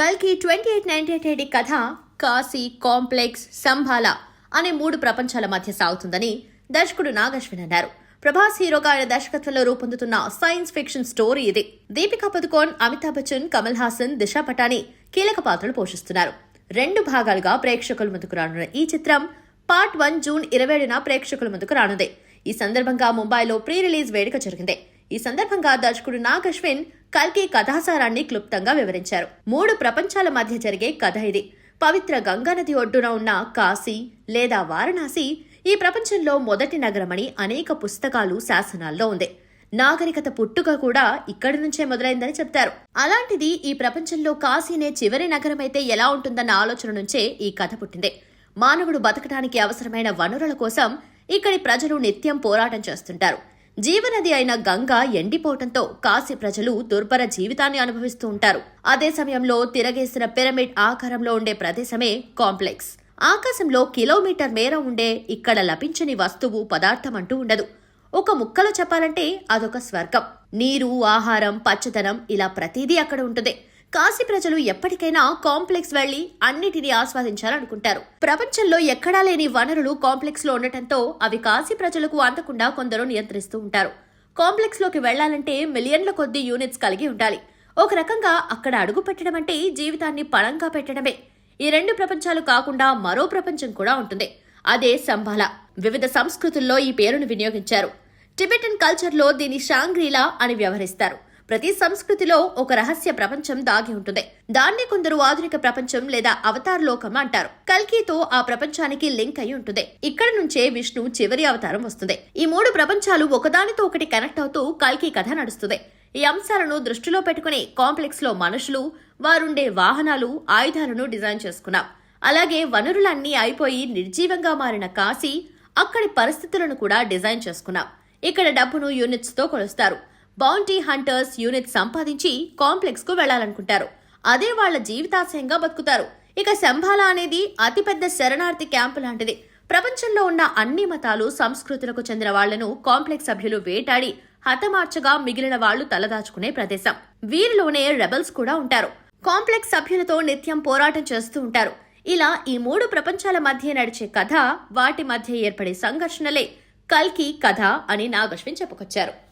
కల్కి 2898 కథ కాశీ, కాంప్లెక్స్, సంభాల అనే 3 ప్రపంచాల మధ్య సాగుతుందని దర్శకుడు నాగశ్విన్ అన్నారు. ప్రభాస్ హీరోగా ఆయన దర్శకత్వంలో రూపొందుతున్న సైన్స్ ఫిక్షన్ స్టోరీ ఇది. దీపికా పదుకోన్, అమితాబ్ బచ్చన్, కమల్ హాసన్, దిశా పటాని కీలక పాత్రలు పోషిస్తున్నారు. 2 భాగాలుగా ప్రేక్షకుల ముందుకు రానున్న ఈ చిత్రం పార్ట్ 1 జూన్ 27న ప్రేక్షకుల ముందుకు రానుంది. ఈ సందర్భంగా ముంబైలో ప్రీ రిలీజ్ వేడుక జరిగింది. ఈ సందర్భంగా దర్శకుడు నాగశ్విన్ కల్కి కథాసారాన్ని క్లుప్తంగా వివరించారు. 3 ప్రపంచాల మధ్య జరిగే కథ ఇది. పవిత్ర గంగానది ఒడ్డున ఉన్న కాశీ లేదా వారణాసి ఈ ప్రపంచంలో మొదటి నగరమని అనేక పుస్తకాలు, శాసనాల్లో ఉంది. నాగరికత పుట్టుక కూడా ఇక్కడి నుంచే మొదలైందని చెప్తారు. అలాంటిది ఈ ప్రపంచంలో కాశీనే చివరి నగరమైతే ఎలా ఉంటుందన్న ఆలోచన నుంచే ఈ కథ పుట్టింది. మానవుడు బతకడానికి అవసరమైన వనరుల కోసం ఇక్కడి ప్రజలు నిత్యం పోరాటం చేస్తుంటారు. జీవనది అయిన గంగా ఎండిపోవటంతో కాశీ ప్రజలు దుర్భర జీవితాన్ని అనుభవిస్తూ ఉంటారు. అదే సమయంలో తిరగేసిన పిరమిడ్ ఆకారంలో ఉండే ప్రదేశమే కాంప్లెక్స్. ఆకాశంలో కిలోమీటర్ మేర ఉండే ఇక్కడ లభించని వస్తువు, పదార్థం అంటూ ఉండదు. ఒక ముక్కలో చెప్పాలంటే అదొక స్వర్గం. నీరు, ఆహారం, పచ్చదనం ఇలా ప్రతిదీ అక్కడ ఉంటుంది. కాశీ ప్రజలు ఎప్పటికైనా కాంప్లెక్స్ వెళ్లి అన్నిటినీ ఆస్వాదించాలనుకుంటారు. ప్రపంచంలో ఎక్కడా లేని వనరులు కాంప్లెక్స్ లో ఉండటంతో అవి కాశీ ప్రజలకు అందకుండా కొందరు నియంత్రిస్తూ ఉంటారు. కాంప్లెక్స్ లోకి వెళ్లాలంటే మిలియన్ల కొద్దీ యూనిట్స్ కలిగి ఉండాలి. ఒక రకంగా అక్కడ అడుగు పెట్టడం అంటే జీవితాన్ని పణంగా పెట్టడమే. ఈ 2 ప్రపంచాలు కాకుండా మరో ప్రపంచం కూడా ఉంటుంది. అదే సంభాల. వివిధ సంస్కృతుల్లో ఈ పేరును వినియోగించారు. టిబెటన్ కల్చర్లో దీని షాంగ్రీలా అని వ్యవహరిస్తారు. ప్రతి సంస్కృతిలో ఒక రహస్య ప్రపంచం దాగి ఉంటుంది. దాన్ని కొందరు ఆధునిక ప్రపంచం లేదా అవతార్ లోకం అంటారు. కల్కితో ఆ ప్రపంచానికి లింక్ అయి ఉంటుంది. ఇక్కడి నుంచే విష్ణు చివరి అవతారం వస్తుంది. ఈ 3 ప్రపంచాలు ఒకదానితో ఒకటి కనెక్ట్ అవుతూ కల్కి కథ నడుస్తుంది. ఈ అంశాలను దృష్టిలో పెట్టుకుని కాంప్లెక్స్ లో మనుషులు, వారుండే వాహనాలు, ఆయుధాలను డిజైన్ చేసుకున్నాం. అలాగే వనరులన్నీ అయిపోయి నిర్జీవంగా మారిన కాశీ, అక్కడి పరిస్థితులను కూడా డిజైన్ చేసుకున్నాం. ఇక్కడ డబ్బును యూనిట్స్ తో కొలుస్తారు. బౌంటీ హంటర్స్ యూనిట్ సంపాదించి కాంప్లెక్స్ కు వెళ్లాలనుకుంటారు. అదే వాళ్ల జీవితాశయంగా బతుకుతారు. ఇక సంభాల అనేది అతిపెద్ద శరణార్థి క్యాంపు లాంటిది. ప్రపంచంలో ఉన్న అన్ని మతాలు, సంస్కృతులకు చెందిన వాళ్లను కాంప్లెక్స్ సభ్యులు వేటాడి హతమార్చగా మిగిలిన వాళ్లు తలదాచుకునే ప్రదేశం. వీరిలోనే రెబల్స్ కూడా ఉంటారు. కాంప్లెక్స్ సభ్యులతో నిత్యం పోరాటం చేస్తూ ఉంటారు. ఇలా ఈ 3 ప్రపంచాల మధ్య నడిచే కథ, వాటి మధ్య ఏర్పడే సంఘర్షణలే కల్కి కథ అని నాగశ్విన్ చెప్పుకొచ్చారు.